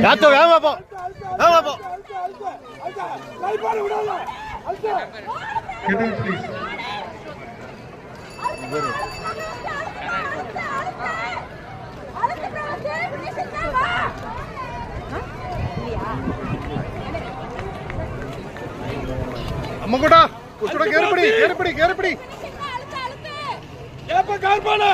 யாத்தோ வேகமா போ வேகமா போ அம்மா கூட கேறுபடி கேறுபடி கேறுபடி ஏப்ப கால் பண்ணு